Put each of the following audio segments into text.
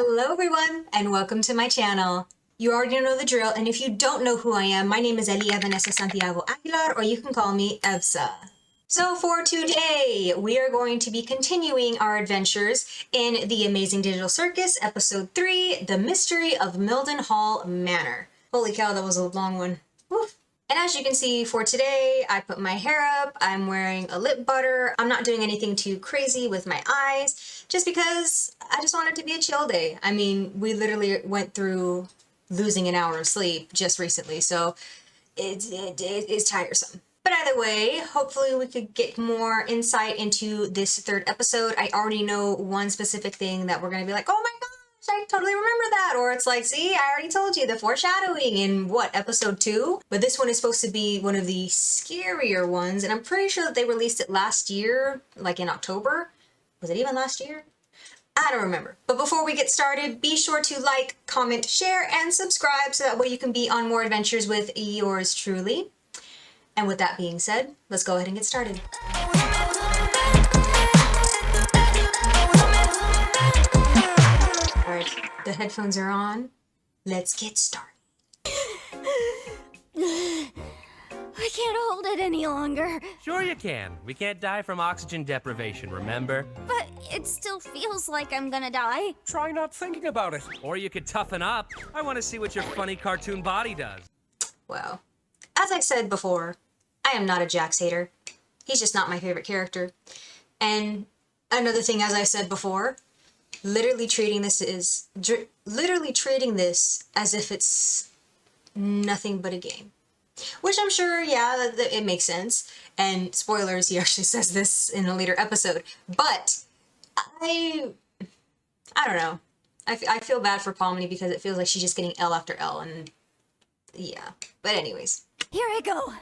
Hello everyone, and welcome to my channel. You already know the drill, and if you don't know who I am, my name is Elia Vanessa Santiago Aguilar, or you can call me Evsa. So for today, we are going to be continuing our adventures in The Amazing Digital Circus, Episode 3, The Mystery of Mildenhall Manor. Holy cow, that was a long one. Woof. And as you can see for today, I put my hair up, I'm wearing a lip butter, I'm not doing anything too crazy with my eyes, just because I just want it to be a chill day. I mean, we literally went through losing an hour of sleep just recently, so it's tiresome. But either way, hopefully we could get more insight into this third episode. I already know one specific thing that we're going to be like, oh my gosh, I totally remember that. Or it's like, see, I already told you, the foreshadowing in what, episode 2? But this one is supposed to be one of the scarier ones. And I'm pretty sure that they released it last year, like in October. Was it even last year? I don't remember. But before we get started, be sure to like, comment, share, and subscribe so that way you can be on more adventures with yours truly. And with that being said, let's go ahead and get started. Alright, the headphones are on. Let's get started. I can't hold it any longer. Sure you can. We can't die from oxygen deprivation, remember? But it still feels like I'm gonna die. Try not thinking about it. Or you could toughen up. I want to see what your funny cartoon body does. Well, as I said before, I am not a Jax hater. He's just not my favorite character. And another thing, as I said before, literally treating this as if it's nothing but a game. Which I'm sure, yeah, that it makes sense. And spoilers, he actually says this in a later episode. But I don't know. I feel bad for Pomni because it feels like she's just getting L after L, and yeah. But anyways. Here I go.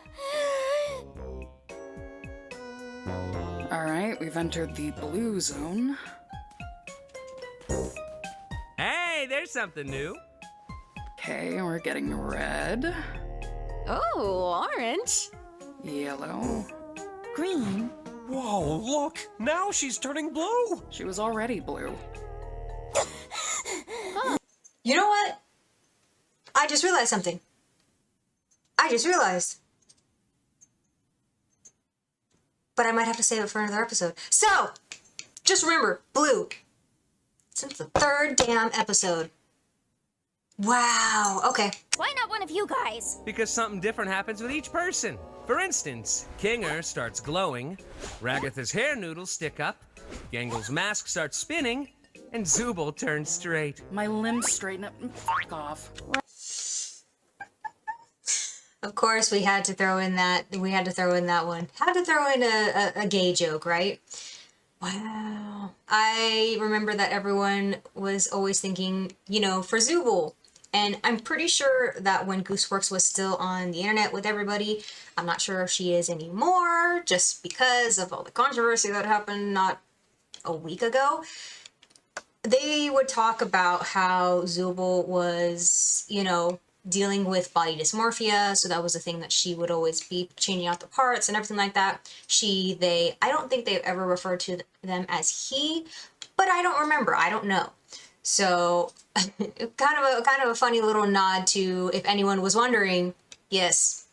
Alright, we've entered the blue zone. Hey, there's something new. Okay, we're getting red, Oh, orange. yellow. Green. Whoa, look! Now she's turning blue! She was already blue. You know what? I just realized something. But I might have to save it for another episode. So, just remember, blue. Since the third damn episode. Wow, okay. Why not one of you guys? Because something different happens with each person. For instance, Kinger starts glowing, Ragatha's hair noodles stick up, Gangle's mask starts spinning, and Zooble turns straight. My limbs straighten up. Fuck off. Of course, we had to throw in that one. Had to throw in a gay joke, right? Wow. I remember that everyone was always thinking, you know, for Zooble. And I'm pretty sure that when Gooseworks was still on the internet with everybody, I'm not sure if she is anymore, just because of all the controversy that happened not a week ago. They would talk about how Zooble was, you know, dealing with body dysmorphia, so that was a thing that she would always be changing out the parts and everything like that. She, they, I don't think they've ever referred to them as he, but I don't remember, I don't know. So, kind of a funny little nod to, if anyone was wondering, yes,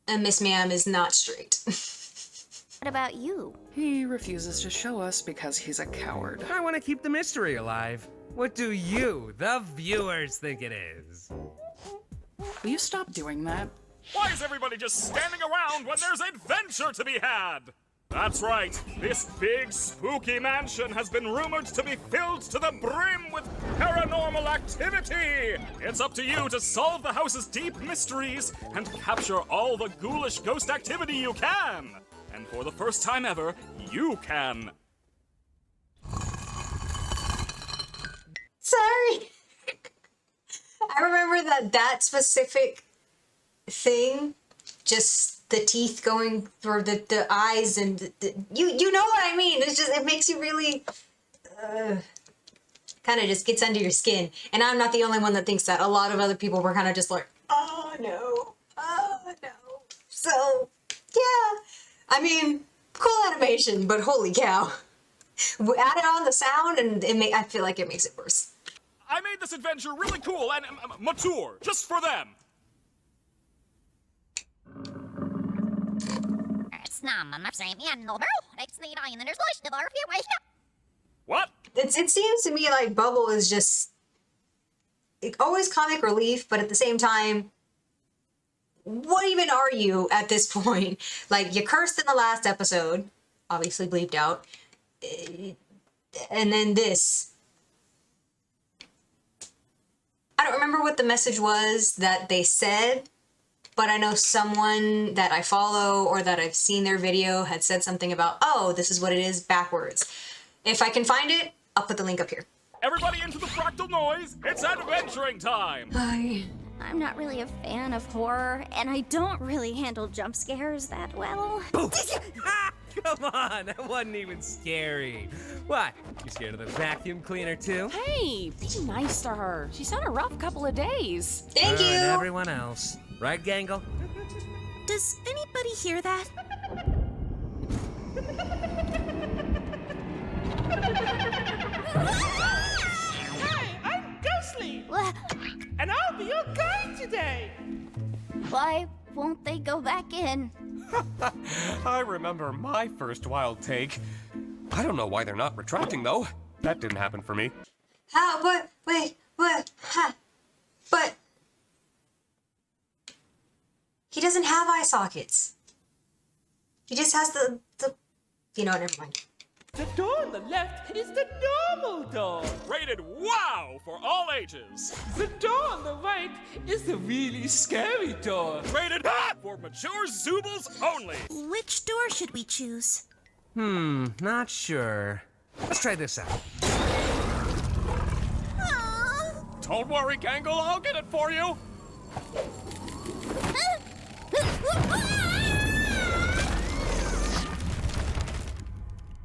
Miss Ma'am is not straight. What about you? He refuses to show us because he's a coward. I want to keep the mystery alive. What do you, the viewers, think it is? Will you stop doing that? Why is everybody just standing around when there's adventure to be had? That's right, this big spooky mansion has been rumored to be filled to the brim with paranormal activity! It's up to you to solve the house's deep mysteries and capture all the ghoulish ghost activity you can! And for the first time ever, you can! Sorry. I remember that specific thing, just the teeth going, or the eyes, and you know what I mean. It's just, it makes you really, kind of just gets under your skin. And I'm not the only one that thinks that. A lot of other people were kind of just like, oh no. So, yeah. I mean, cool animation, but holy cow. We added on the sound, and I feel like it makes it worse. I made this adventure really cool and mature, just for them. What? It seems to me like Bubble is just always comic relief, but at the same time, what even are you at this point? Like, you cursed in the last episode, obviously bleeped out, and then this. I don't remember what the message was that they said, but I know someone that I follow or that I've seen their video had said something about, oh, this is what it is backwards. If I can find it, I'll put the link up here. Everybody into the fractal noise! It's adventuring time! I'm not really a fan of horror, and I don't really handle jump scares that well. Come on, that wasn't even scary. What? You scared of the vacuum cleaner too? Hey, be nice to her. She's had a rough couple of days. Thank you! And everyone else. Right, Gangle? Does anybody hear that? Hi, I'm Ghostly, and I'll be your guide today. Why won't they go back in? I remember my first wild take. I don't know why they're not retracting, though. That didn't happen for me. How? What? Wait, what? Ha! But he doesn't have eye sockets. He just has the you know, never mind. The door on the left is the normal door. Rated wow for all ages. The door on the right is the really scary door. Rated for mature Zoobles only. Which door should we choose? Not sure. Let's try this out. Don't worry, Gangle, I'll get it for you.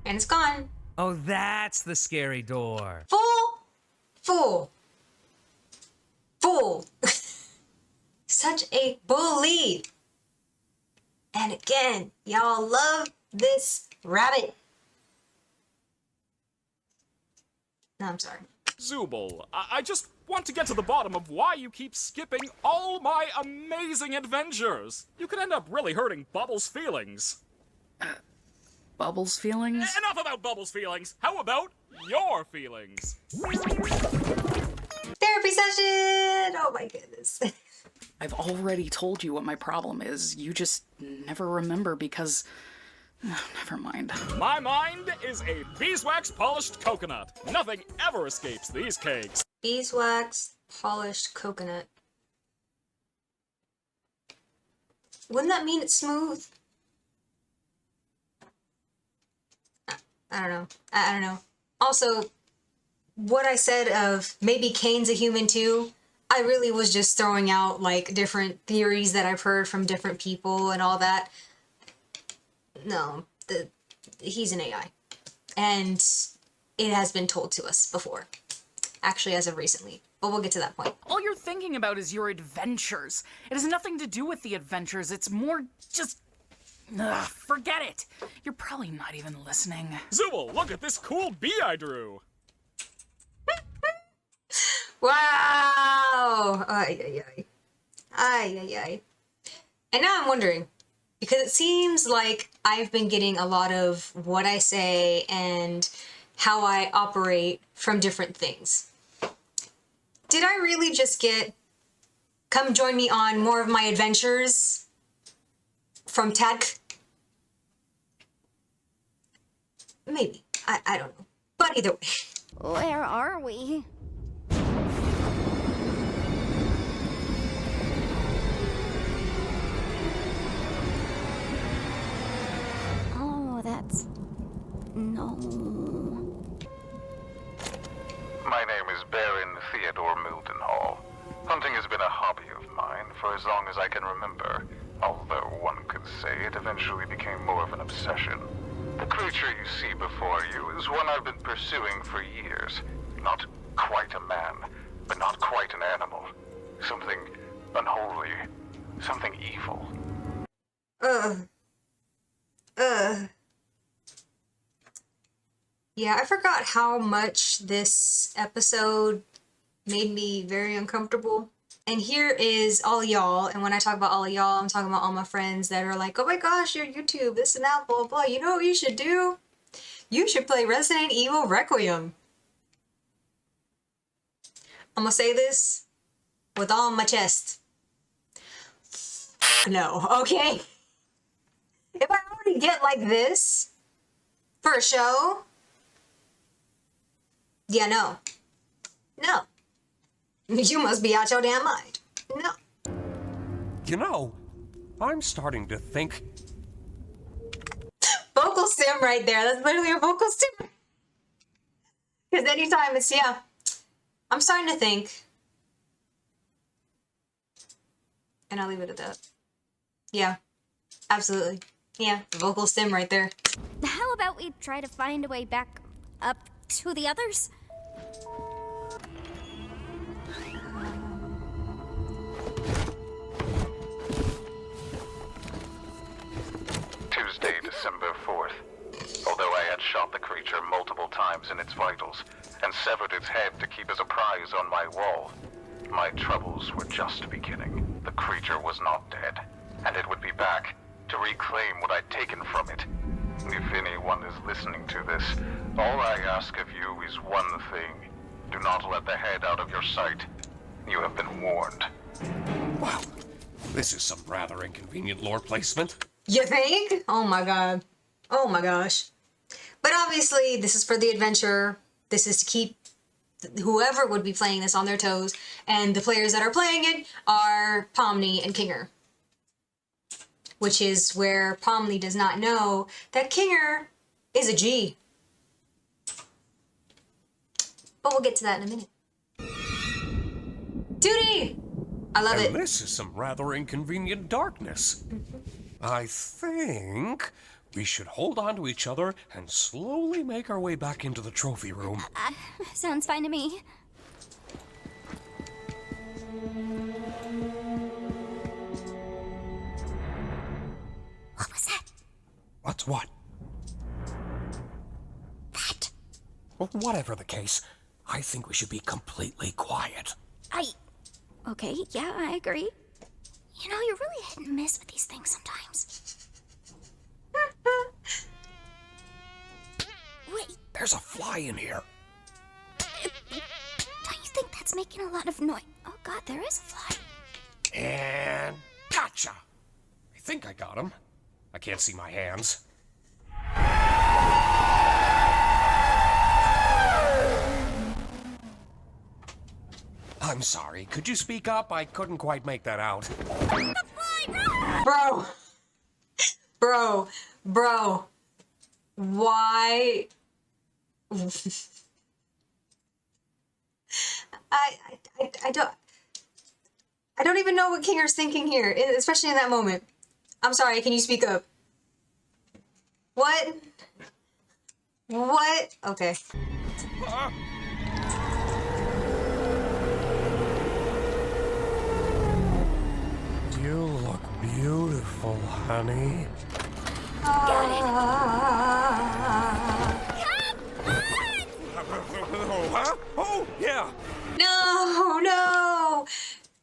And it's gone. Oh, that's the scary door. Fool. Such a bully. And again, y'all love this rabbit. No, I'm sorry. Zooble, I just want to get to the bottom of why you keep skipping all my amazing adventures. You could end up really hurting Bubbles' feelings. Bubbles' feelings? Enough about Bubbles' feelings. How about your feelings? Therapy session! Oh my goodness. I've already told you what my problem is. You just never remember because... never mind. My mind is a beeswax polished coconut. Nothing ever escapes these cakes. Beeswax polished coconut. Wouldn't that mean it's smooth? I don't know. I don't know. Also, what I said of maybe Kane's a human too, I really was just throwing out like different theories that I've heard from different people and all that. No, he's an AI. And it has been told to us before. Actually, as of recently. But we'll get to that point. All you're thinking about is your adventures. It has nothing to do with the adventures. It's more just... Ugh, forget it. You're probably not even listening. Zooble, look at this cool bee I drew. Wow! Ay, ay, ay. Ay, ay, ay. And now I'm wondering, because it seems like I've been getting a lot of what I say and how I operate from different things. Did I really just get, come join me on more of my adventures from Tad? Maybe. I don't know. But either way. Where are we? Oh, that's... no. My name is Baron Theodore Mildenhall. Hunting has been a hobby of mine for as long as I can remember, although one could say it eventually became more of an obsession. The creature you see before you is one I've been pursuing for years. Not quite a man, but not quite an animal. Something unholy, something evil. Yeah, I forgot how much this episode made me very uncomfortable. And here is all y'all, and when I talk about all y'all, I'm talking about all my friends that are like, oh my gosh, your YouTube, this and that, blah, blah, blah. You know what you should do? You should play Resident Evil Requiem. I'm gonna say this with all my chest. No, okay? If I already get like this for a show, yeah, no. No. You must be out your damn mind. No. You know, I'm starting to think... Vocal stim right there. That's literally a vocal stim. Because anytime it's, yeah. I'm starting to think. And I'll leave it at that. Yeah. Absolutely. Yeah, vocal stim right there. How about we try to find a way back up to the others? Tuesday, December 4th. Although I had shot the creature multiple times in its vitals and severed its head to keep as a prize on my wall, my troubles were just beginning. The creature was not dead, and it would be back to reclaim what I'd taken from it. If anyone is listening to this, all I ask of you is one thing. Do not let the head out of your sight. You have been warned. Wow, this is some rather inconvenient lore placement. You think? Oh my god. Oh my gosh. But obviously, this is for the adventure. This is to keep whoever would be playing this on their toes. And the players that are playing it are Pomni and Kinger. Which is where Pomni does not know that Kinger is a G. But we'll get to that in a minute. Duty! I love it. And this is some rather inconvenient darkness. I think we should hold on to each other and slowly make our way back into the trophy room. Sounds fine to me. What was that? What's what? That. Well, whatever the case, I think we should be completely quiet. Okay, yeah, I agree. You know, you're really hit and miss with these things sometimes. Wait. There's a fly in here. Don't you think that's making a lot of noise? Oh god, there is a fly. And gotcha! I think I got him. I can't see my hands. I'm sorry, could you speak up? I couldn't quite make that out. Bro. Why? I don't even know what Kinger's thinking here, especially in that moment. I'm sorry, can you speak up? What? What? Okay. You look beautiful, honey. Huh? Oh, yeah. No.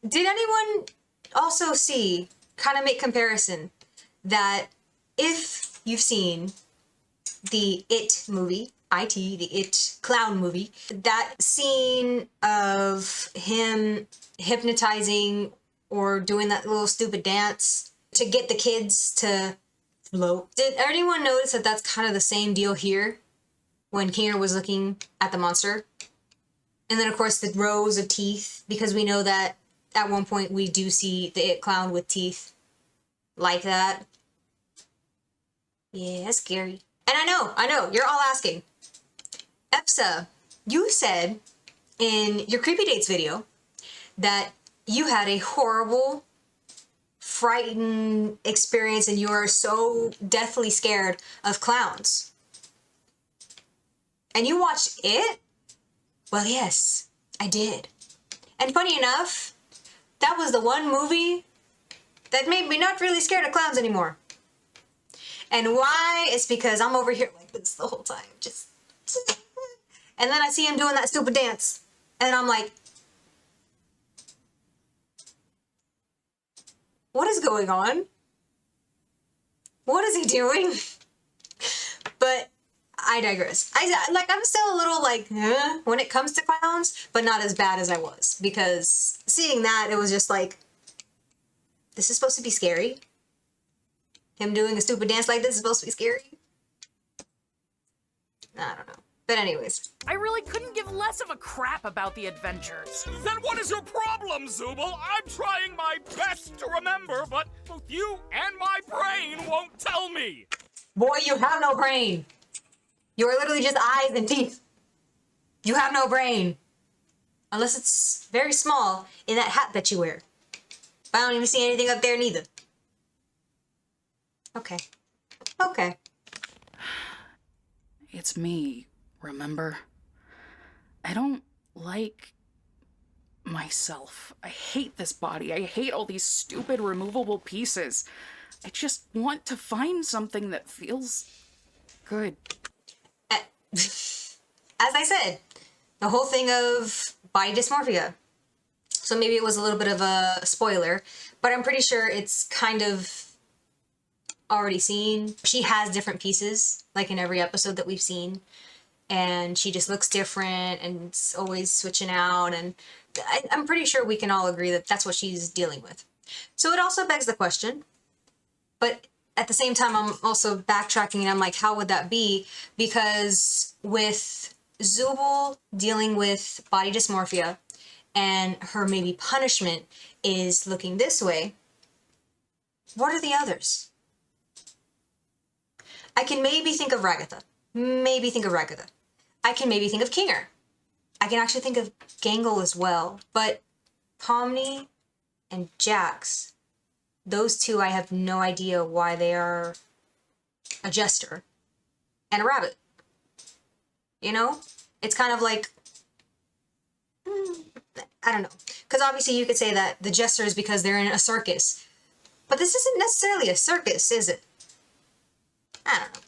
Did anyone also see, kind of make comparison, that if you've seen the It movie, the It clown movie, that scene of him hypnotizing or doing that little stupid dance to get the kids to float. Did anyone notice that that's kind of the same deal here when Kinger was looking at the monster? And then, of course, the rows of teeth, because we know that at one point we do see the It clown with teeth like that. Yeah, scary. And I know, you're all asking. EFSA, you said in your Creepy Dates video that you had a horrible, frightened experience and you are so deathly scared of clowns. And you watched it? Well, yes, I did. And funny enough, that was the one movie that made me not really scared of clowns anymore. And why? It's because I'm over here like this the whole time. Just, And then I see him doing that stupid dance. And I'm like, what is going on? What is he doing? But I digress. I'm still a little like, when it comes to clowns, but not as bad as I was. Because seeing that, it was just like, this is supposed to be scary. Him doing a stupid dance like this is supposed to be scary. I don't know. But anyways. I really couldn't give less of a crap about the adventures. Then what is your problem, Zooble? I'm trying my best to remember, but both you and my brain won't tell me. Boy, you have no brain. You are literally just eyes and teeth. You have no brain. Unless it's very small in that hat that you wear. But I don't even see anything up there neither. Okay. Okay. It's me, remember? I don't like myself. I hate this body. I hate all these stupid removable pieces. I just want to find something that feels good. As I said, the whole thing of body dysmorphia. So maybe it was a little bit of a spoiler, but I'm pretty sure it's kind of already seen. She has different pieces, like in every episode that we've seen, and she just looks different and it's always switching out, and I'm pretty sure we can all agree that that's what she's dealing with. So it also begs the question, but at the same time I'm also backtracking and I'm like, how would that be? Because with Zooble dealing with body dysmorphia and her maybe punishment is looking this way, what are the others? I can maybe think of Ragatha. I can maybe think of Kinger. I can actually think of Gangle as well. But Pomni and Jax, those two I have no idea why they are a jester and a rabbit. You know? It's kind of like, I don't know. Because obviously you could say that the jester is because they're in a circus. But this isn't necessarily a circus, is it? I don't know.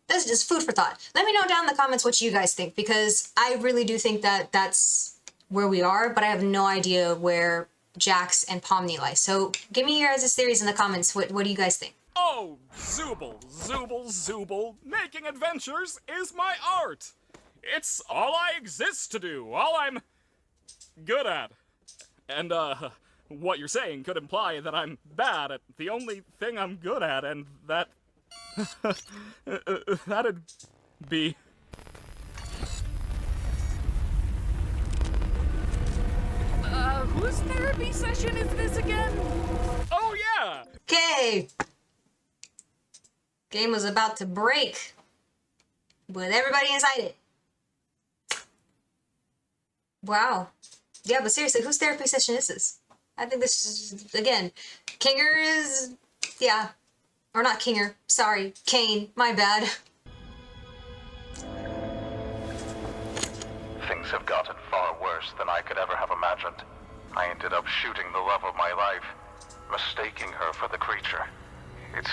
That's just food for thought. Let me know down in the comments what you guys think, because I really do think that that's where we are, but I have no idea where Jax and Pomni lie. So give me your guys' theories in the comments. What do you guys think? Oh, Zooble. Making adventures is my art. It's all I exist to do, all I'm good at. And, what you're saying could imply that I'm bad at the only thing I'm good at, and that... that'd be... Whose therapy session is this again? Oh, yeah! Okay. Game was about to break with everybody inside it. Wow. Yeah, but seriously, whose therapy session is this? I think this is, again, Kinger is... yeah. Or not Kinger. Sorry. Kane. My bad. Things have gotten far worse than I could ever have imagined. I ended up shooting the love of my life, mistaking her for the creature. It's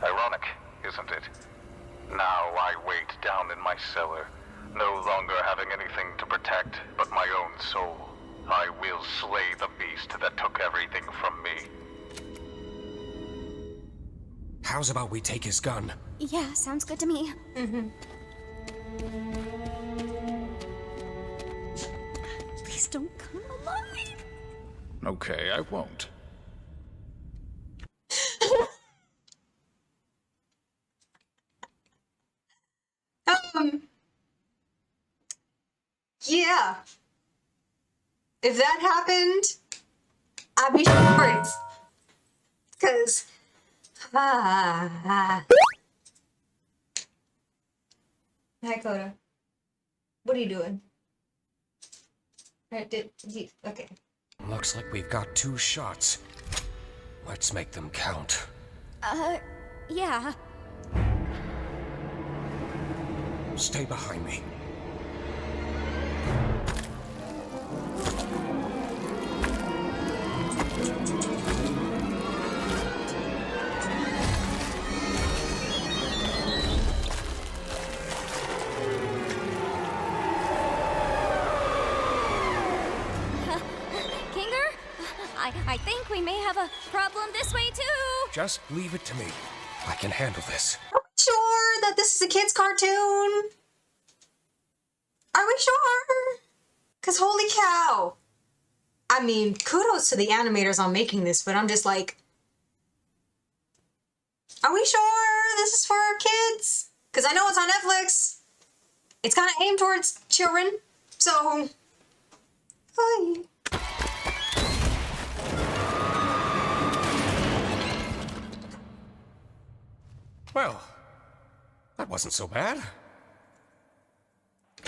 ironic, isn't it? Now I wait down in my cellar, no longer having anything to protect but my own soul. I will slay the beast that took everything from me. How's about we take his gun? Yeah, sounds good to me. Please don't come alive. Okay, I won't. Yeah. If that happened, I'd be shocked. Because... Hi, Coda. What are you doing? Okay. Looks like we've got 2 shots. Let's make them count. Yeah. Stay behind me. I think we may have a problem this way too. Just leave it to me. I can handle this. Are we sure that this is a kid's cartoon? Are we sure? Because holy cow. I mean, kudos to the animators on making this, but I'm just like, are we sure this is for kids? Because I know it's on Netflix. It's kind of aimed towards children, so... Hi. Well, that wasn't so bad.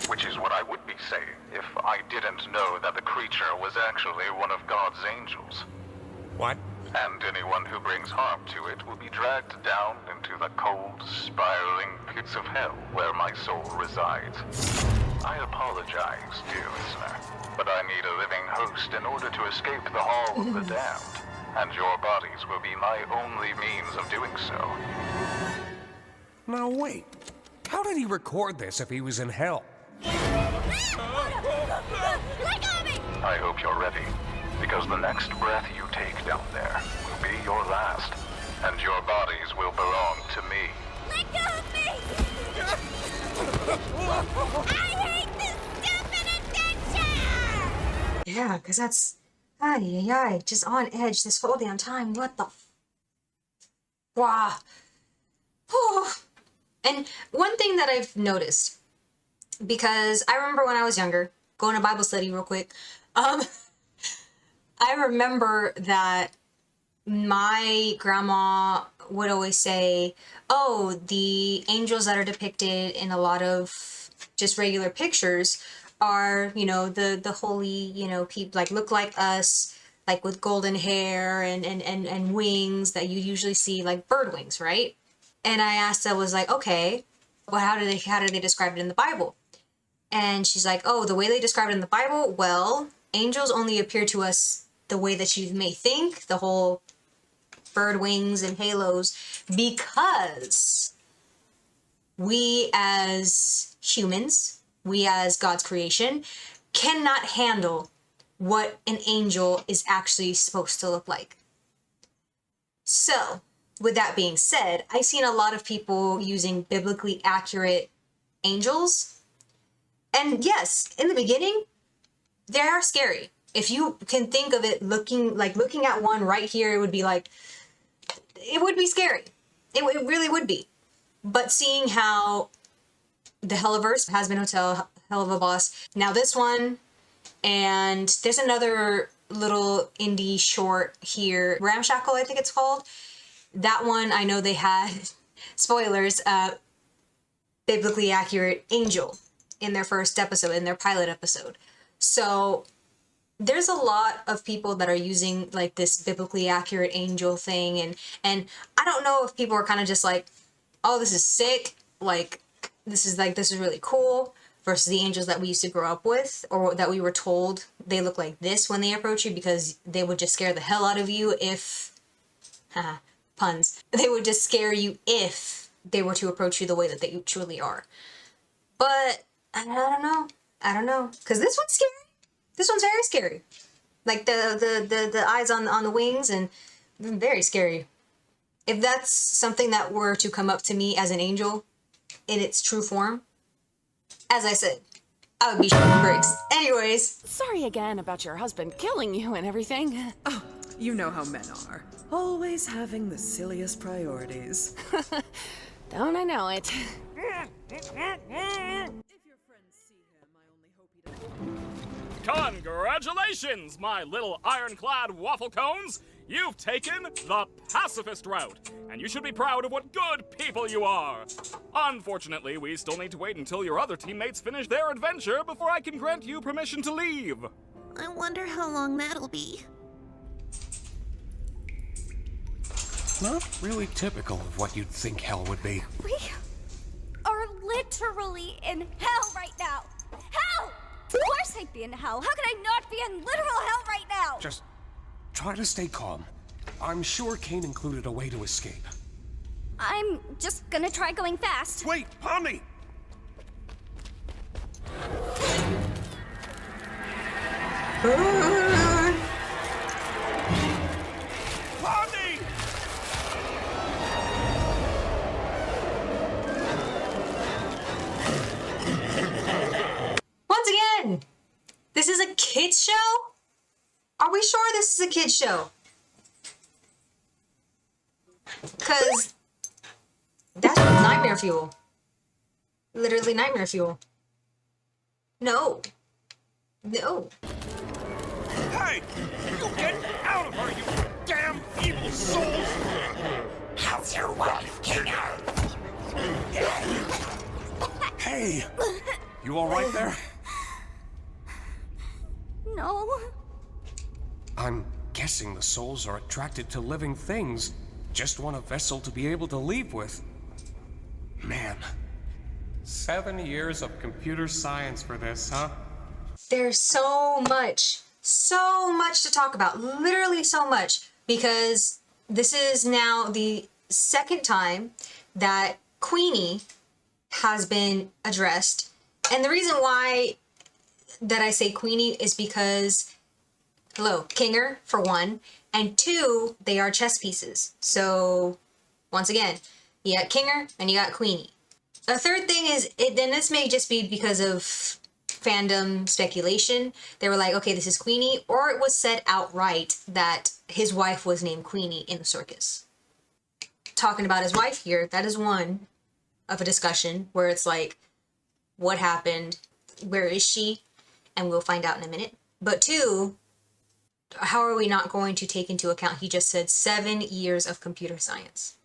Which is what I would be saying if I didn't know that the creature was actually one of God's angels. What? And anyone who brings harm to it will be dragged down into the cold, spiraling pits of hell where my soul resides. I apologize, dear listener, but I need a living host in order to escape the Hall of the Damned, and your bodies will be my only means of doing so. Now wait, how did he record this if he was in hell? I hope you're ready, because the next breath you take down there will be your last, and your bodies will belong to me. Let go of me! I hate this stupid adventure! Yeah, because that's... Ay, just on edge this whole damn time. What the... Wow. Oh. And one thing that I've noticed, because I remember when I was younger, going to Bible study real quick, I remember that my grandma would always say, oh, the angels that are depicted in a lot of just regular pictures are, you know, the holy, you know, people like look like us, like with golden hair and wings that you usually see, like bird wings, right? And I asked, I was like, okay, well, how do they describe it in the Bible? And she's like, oh, the way they describe it in the Bible, well, angels only appear to us the way that you may think, the whole bird wings and halos, because we as humans, we as God's creation, cannot handle what an angel is actually supposed to look like. So, with that being said, I've seen a lot of people using biblically accurate angels. And yes, in the beginning, they are scary. If you can think of it looking at one right here, it would be like, it would be scary. It really would be. But seeing how the Helliverse has been Hotel, Hell of a Boss, now this one, and there's another little indie short here, Ramshackle, I think it's called. That one, I know they had, spoilers, biblically accurate angel in their first episode, in their pilot episode. So there's a lot of people that are using like this biblically accurate angel thing, and I don't know if people are kind of just like, oh, this is sick, like this is really cool, versus the angels that we used to grow up with, or that we were told they look like this when they approach you, because they would just scare the hell out of you if, puns, they would just scare you if they were to approach you the way that they truly are. But I don't know, because this one's scary. This one's very scary. Like the eyes on the wings, and very scary. If that's something that were to come up to me as an angel in its true form, as I said, I would be shooting bricks. Anyways. Sorry again about your husband killing you and everything. Oh, you know how men are. Always having the silliest priorities. Don't I know it? Congratulations, my little ironclad waffle cones! You've taken the pacifist route, and you should be proud of what good people you are. Unfortunately, we still need to wait until your other teammates finish their adventure before I can grant you permission to leave. I wonder how long that'll be. Not really typical of what you'd think hell would be. We are literally in hell right now. Hell! Of course I'd be in hell. How could I not be in literal hell right now? Just try to stay calm. I'm sure Cain included a way to escape. I'm just gonna try going fast. Wait, Pomni! This is a kid's show? Are we sure this is a kid's show? Because that's nightmare fuel. Literally nightmare fuel. No. No. Hey! You get out of her, you damn evil souls! How's your wife, Kinger? Hey! You alright there? No. I'm guessing the souls are attracted to living things. Just want a vessel to be able to leave with. Man. 7 years of computer science for this, huh? There's so much to talk about. Literally so much. Because this is now the second time that Queenie has been addressed. And the reason why that I say Queenie is because, hello, Kinger, for one, and two, they are chess pieces. So, once again, you got Kinger and you got Queenie. A third thing is, then this may just be because of fandom speculation. They were like, okay, this is Queenie, or it was said outright that his wife was named Queenie in the circus. Talking about his wife here, that is one of a discussion where it's like, what happened? Where is she? And we'll find out in a minute. But two, how are we not going to take into account, he just said 7 years of computer science.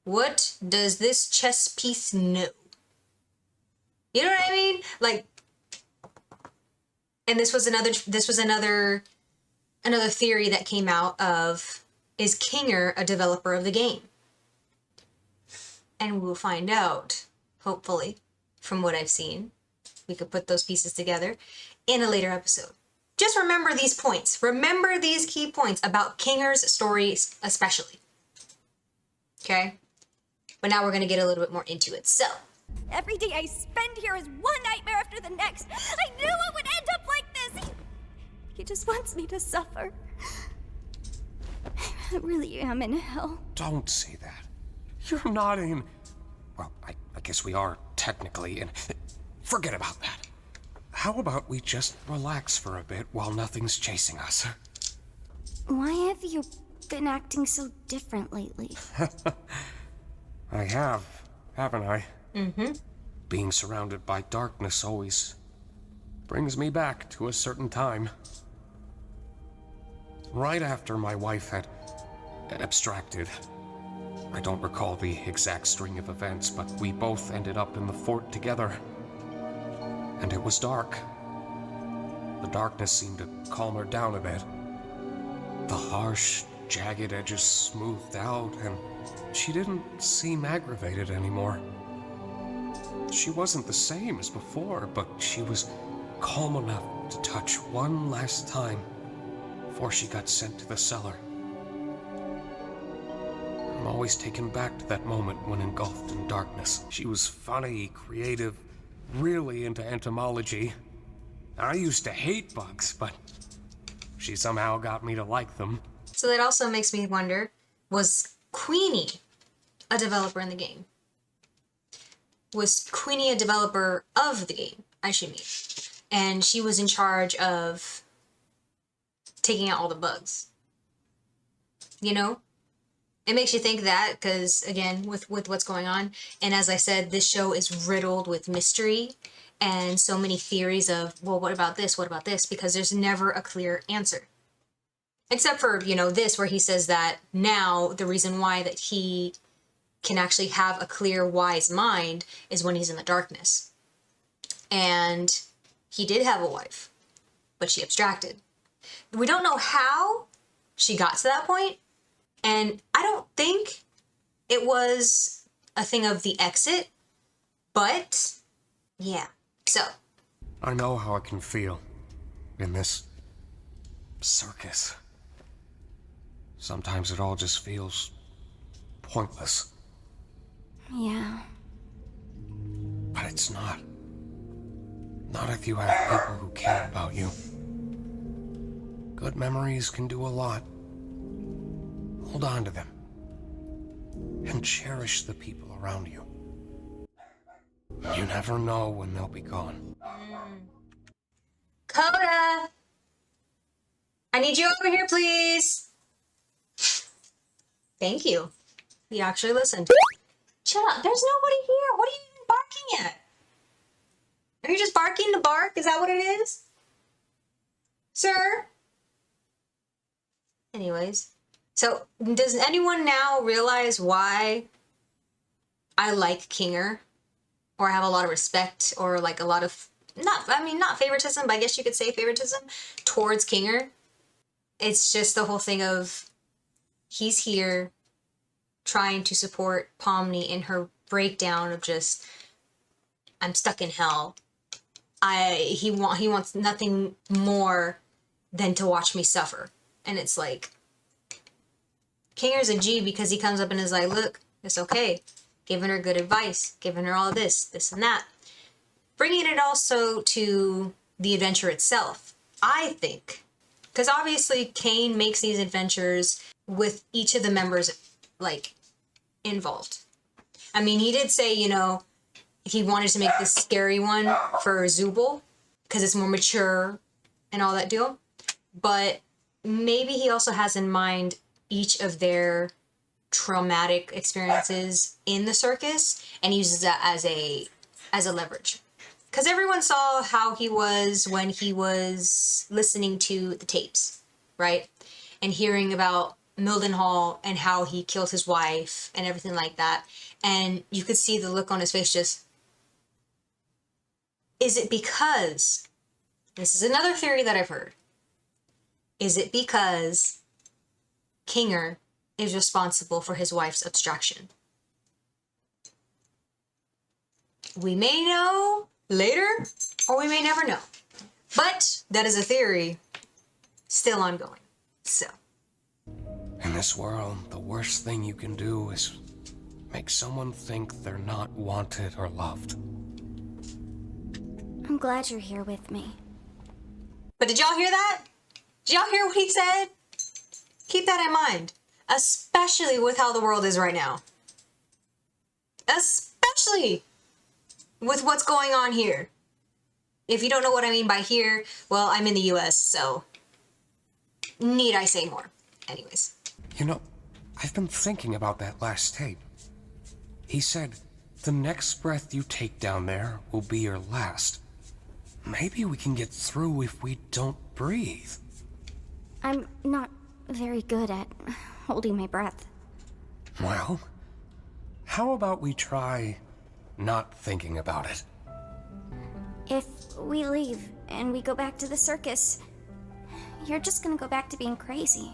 What does this chess piece know? You know what I mean? Like, and this was another theory that came out of, is Kinger a developer of the game? And we'll find out, hopefully, from what I've seen. We could put those pieces together in a later episode. Just remember these points. Remember these key points about Kinger's story especially. Okay? But now we're going to get a little bit more into it. So, Every day I spend here is one nightmare after the next. I knew it would end up like this. He just wants me to suffer. I really am in hell. Don't say that. You're not in... Well, I guess we are technically in... Forget about that. How about we just relax for a bit while nothing's chasing us? Why have you been acting so different lately? I have, haven't I? Mm-hmm. Being surrounded by darkness always brings me back to a certain time. Right after my wife had abstracted. I don't recall the exact string of events, but we both ended up in the fort together. And it was dark. The darkness seemed to calm her down a bit. The harsh, jagged edges smoothed out, and she didn't seem aggravated anymore. She wasn't the same as before, but she was calm enough to touch one last time before she got sent to the cellar. I'm always taken back to that moment when engulfed in darkness. She was funny, creative, really into entomology. I used to hate bugs, but she somehow got me to like them. So that also makes me wonder, was Queenie a developer in the game? Was Queenie a developer of the game, I should mean? And she was in charge of taking out all the bugs. You know? It makes you think that, because, again, with what's going on. And as I said, this show is riddled with mystery and so many theories of, well, what about this? What about this? Because there's never a clear answer. Except for, you know, this, where he says that now the reason why that he can actually have a clear, wise mind is when he's in the darkness. And he did have a wife, but she abstracted. We don't know how she got to that point. And I don't think it was a thing of the exit, but yeah, so. I know how it can feel in this circus. Sometimes it all just feels pointless. Yeah. But it's not. Not if you have people who care about you. Good memories can do a lot. Hold on to them. And cherish the people around you. You never know when they'll be gone. Coda! I need you over here, please! Thank you. He actually listened. Chill out. There's nobody here. What are you even barking at? Are you just barking to bark? Is that what it is? Sir? Anyways. So, does anyone now realize why I like Kinger? Or I have a lot of respect, or like a lot of, not favoritism, but I guess you could say favoritism towards Kinger. It's just the whole thing of, he's here trying to support Pomni in her breakdown of just, I'm stuck in hell. He wants nothing more than to watch me suffer. And it's like, Kinger's a G because he comes up and is like, look, it's okay. Giving her good advice, giving her all this and that. Bringing it also to the adventure itself, I think. Because obviously Kane makes these adventures with each of the members, like, involved. I mean, he did say, you know, he wanted to make this scary one for Zubul, because it's more mature and all that deal. But maybe he also has in mind each of their traumatic experiences in the circus and uses that as a leverage. Because everyone saw how he was when he was listening to the tapes, right? And hearing about Mildenhall and how he killed his wife and everything like that. And you could see the look on his face just, is it because, this is another theory that I've heard, is it because Kinger is responsible for his wife's abstraction? We may know later, or we may never know. But that is a theory still ongoing. So. In this world, the worst thing you can do is make someone think they're not wanted or loved. I'm glad you're here with me. But did y'all hear that? Did y'all hear what he said? Keep that in mind. Especially with how the world is right now. Especially with what's going on here. If you don't know what I mean by here, well, I'm in the US, so need I say more? Anyways. You know, I've been thinking about that last tape. He said, the next breath you take down there will be your last. Maybe we can get through if we don't breathe. I'm not very good at holding my breath. Well, how about we try not thinking about it? If we leave and we go back to the circus, you're just gonna go back to being crazy.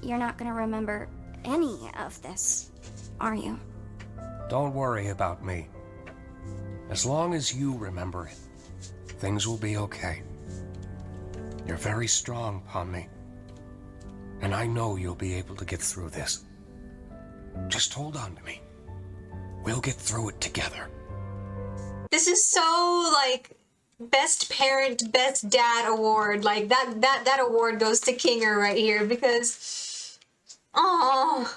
You're not gonna remember any of this, are you? Don't worry about me. As long as you remember it, things will be okay. You're very strong, Pomni. And I know you'll be able to get through this. Just hold on to me. We'll get through it together. This is so, like, best parent, best dad award. Like, that award goes to Kinger right here because, oh,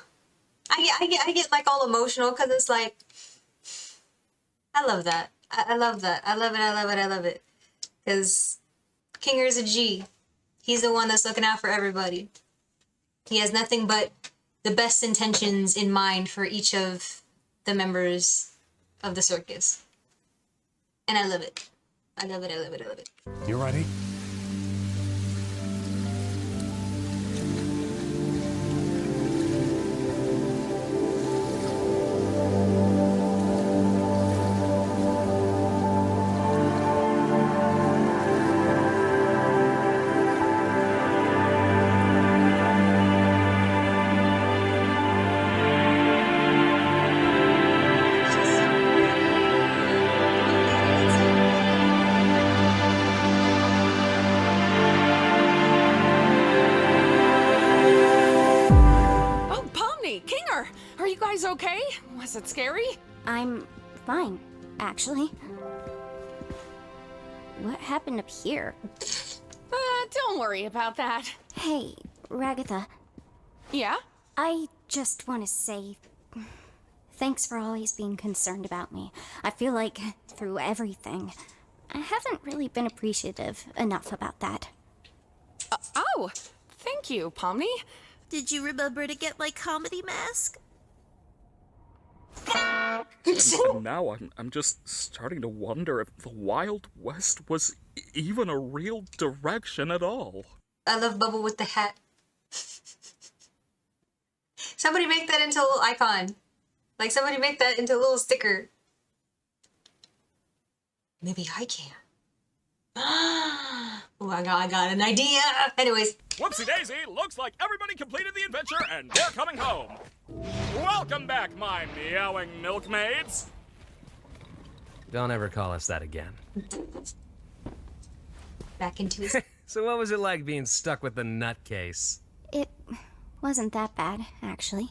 I get like all emotional because it's like, I love that. I love that. I love it. I love it. I love it. Because Kinger's a G. He's the one that's looking out for everybody. He has nothing but the best intentions in mind for each of the members of the circus. And I love it. I love it, I love it, I love it. You ready? Okay? Was it scary? I'm fine, actually. What happened up here? Don't worry about that. Hey, Ragatha. Yeah? I just want to say thanks for always being concerned about me. I feel like through everything, I haven't really been appreciative enough about that. Oh, thank you, Pomni. Did you remember to get my comedy mask? And now I'm just starting to wonder if the Wild West was even a real direction at all. I love Bubble with the hat. Somebody make that into a little icon. Like, somebody make that into a little sticker. Maybe I can. Oh, I got an idea. Anyways. Whoopsie daisy, looks like everybody completed the adventure and they're coming home. Welcome back, my meowing milkmaids. Don't ever call us that again. Back into his... So what was it like being stuck with the nutcase? It wasn't that bad, actually.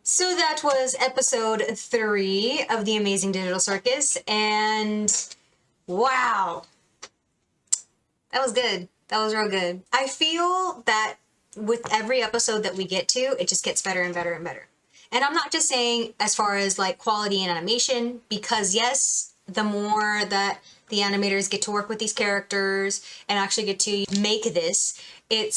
So that was episode 3 of The Amazing Digital Circus, and wow, that was good. That was real good. I feel that with every episode that we get to, it just gets better and better and better. And I'm not just saying as far as like quality and animation, because yes, the more that the animators get to work with these characters and actually get to make this, it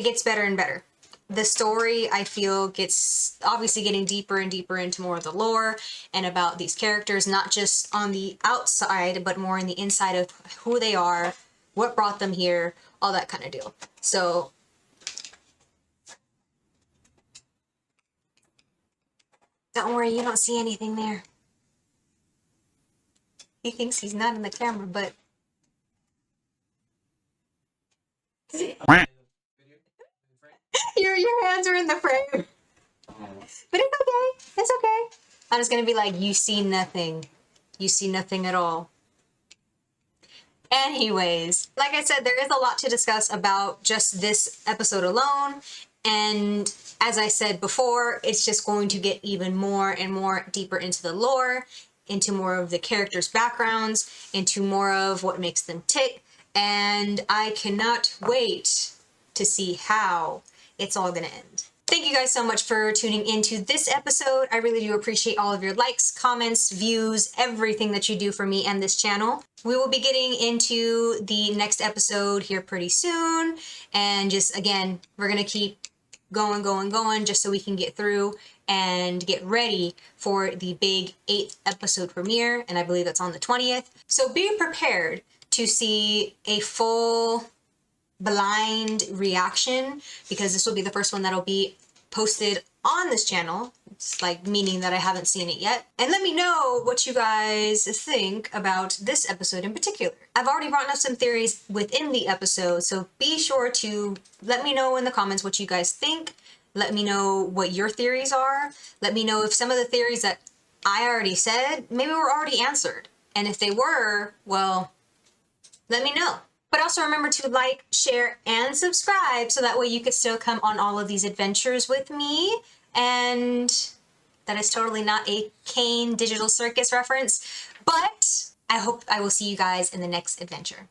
gets better and better. The story, I feel, gets obviously getting deeper and deeper into more of the lore and about these characters, not just on the outside, but more in the inside of who they are, what brought them here, all that kind of deal. So, don't worry, you don't see anything there. He thinks he's not in the camera, but... Your hands are in the frame. But it's okay. It's okay. I'm just gonna be like, you see nothing. You see nothing at all. Anyways, like I said, there is a lot to discuss about just this episode alone. And as I said before, it's just going to get even more and more deeper into the lore, into more of the characters' backgrounds, into more of what makes them tick. And I cannot wait to see how it's all gonna end. Thank you guys so much for tuning into this episode. I really do appreciate all of your likes, comments, views, everything that you do for me and this channel. We will be getting into the next episode here pretty soon. And just, again, we're gonna keep going just so we can get through and get ready for the big 8th episode premiere. And I believe that's on the 20th. So be prepared to see a full blind reaction, because this will be the first one that'll be posted on this channel. It's like meaning that I haven't seen it yet. And let me know what you guys think about this episode in particular. I've already brought up some theories within the episode, so be sure to let me know in the comments what you guys think. Let me know what your theories are. Let me know if some of the theories that I already said maybe were already answered. And if they were, well, let me know. But also remember to like, share, and subscribe so that way you could still come on all of these adventures with me. And that is totally not a Kane Digital Circus reference, but I hope I will see you guys in the next adventure.